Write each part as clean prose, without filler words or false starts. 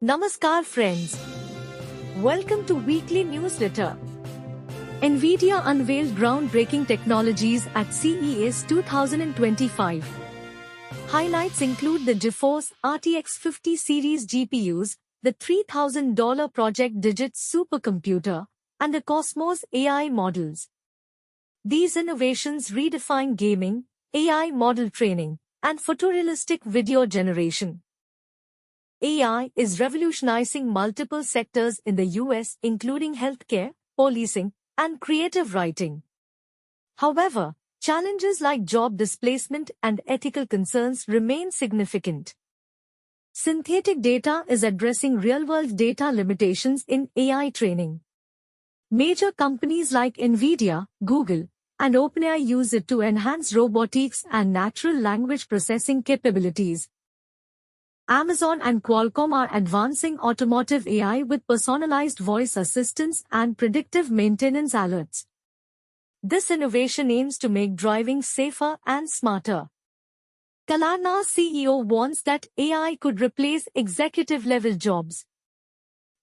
Namaskar friends. Welcome to weekly newsletter. NVIDIA unveiled groundbreaking technologies at CES 2025. Highlights include the GeForce RTX 50 series GPUs, the $3,000 Project Digit supercomputer, and the Cosmos AI models. These innovations redefine gaming, AI model training, and photorealistic video generation. AI is revolutionizing multiple sectors in the US, including healthcare, policing, and creative writing. However, challenges like job displacement and ethical concerns remain significant. Synthetic data is addressing real-world data limitations in AI training. Major companies like NVIDIA, Google, and OpenAI use it to enhance robotics and natural language processing capabilities. Amazon and Qualcomm are advancing automotive AI with personalized voice assistance and predictive maintenance alerts. This innovation aims to make driving safer and smarter. Klarna CEO warns that AI could replace executive-level jobs.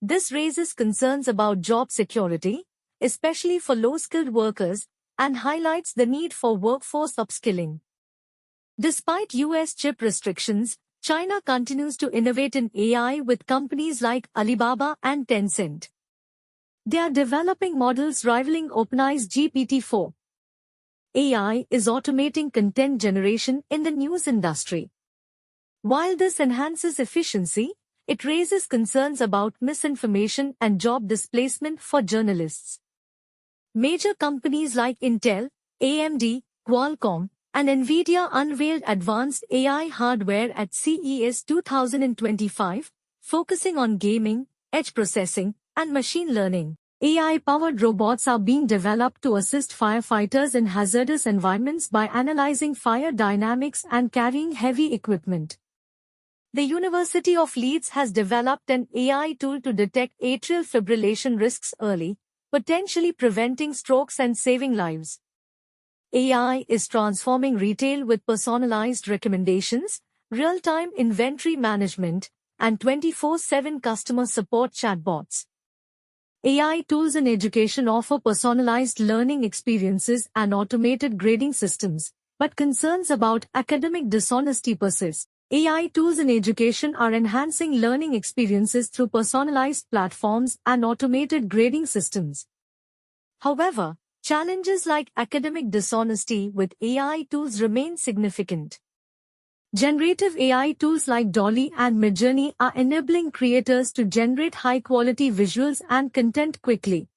This raises concerns about job security, especially for low-skilled workers, and highlights the need for workforce upskilling. Despite US chip restrictions, China continues to innovate in AI with companies like Alibaba and Tencent. They are developing models rivaling OpenAI's GPT-4. AI is automating content generation in the news industry. While this enhances efficiency, it raises concerns about misinformation and job displacement for journalists. Major companies like Intel, AMD, Qualcomm, and NVIDIA unveiled advanced AI hardware at CES 2025, focusing on gaming, edge processing, and machine learning. AI-powered robots are being developed to assist firefighters in hazardous environments by analyzing fire dynamics and carrying heavy equipment. The University of Leeds has developed an AI tool to detect atrial fibrillation risks early, potentially preventing strokes and saving lives. AI is transforming retail with personalized recommendations, real-time inventory management, and 24/7 customer support chatbots. AI tools in education offer personalized learning experiences and automated grading systems, but concerns about academic dishonesty persist. AI tools in education are enhancing learning experiences through personalized platforms and automated grading systems. However, challenges like academic dishonesty with AI tools remain significant. Generative AI tools like DALL-E and Midjourney are enabling creators to generate high-quality visuals and content quickly.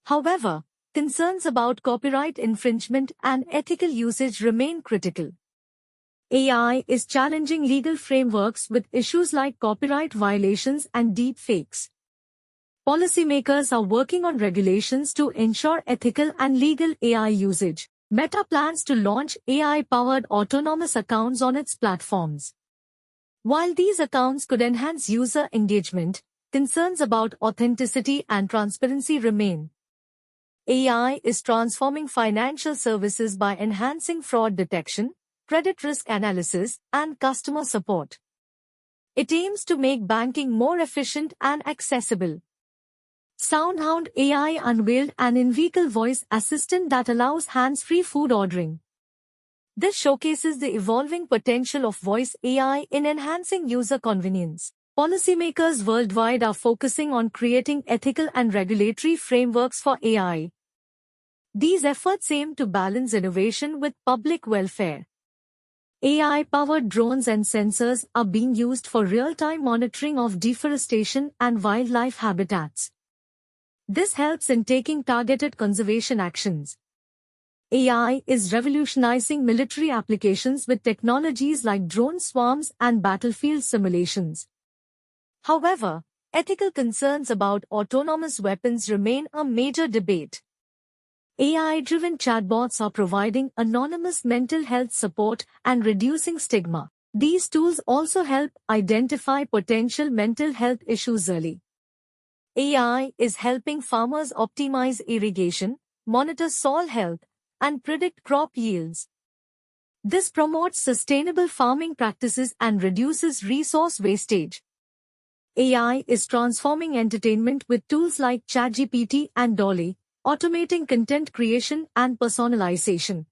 However, concerns about copyright infringement and ethical usage remain critical. AI is challenging legal frameworks with issues like copyright violations and deepfakes. Policymakers are working on regulations to ensure ethical and legal AI usage. Meta plans to launch AI-powered autonomous accounts on its platforms. While these accounts could enhance user engagement, concerns about authenticity and transparency remain. AI is transforming financial services by enhancing fraud detection, credit risk analysis, and customer support. It aims to make banking more efficient and accessible. SoundHound AI unveiled an in-vehicle voice assistant that allows hands-free food ordering. This showcases the evolving potential of voice AI in enhancing user convenience. Policymakers worldwide are focusing on creating ethical and regulatory frameworks for AI. These efforts aim to balance innovation with public welfare. AI-powered drones and sensors are being used for real-time monitoring of deforestation and wildlife habitats. This helps in taking targeted conservation actions. AI is revolutionizing military applications with technologies like drone swarms and battlefield simulations. However, ethical concerns about autonomous weapons remain a major debate. AI-driven chatbots are providing anonymous mental health support and reducing stigma. These tools also help identify potential mental health issues early. AI is helping farmers optimize irrigation, monitor soil health, and predict crop yields. This promotes sustainable farming practices and reduces resource wastage. AI is transforming entertainment with tools like ChatGPT and Dolly, automating content creation and personalization.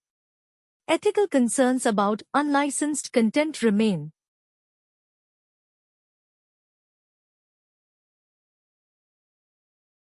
Ethical concerns about unlicensed content remain.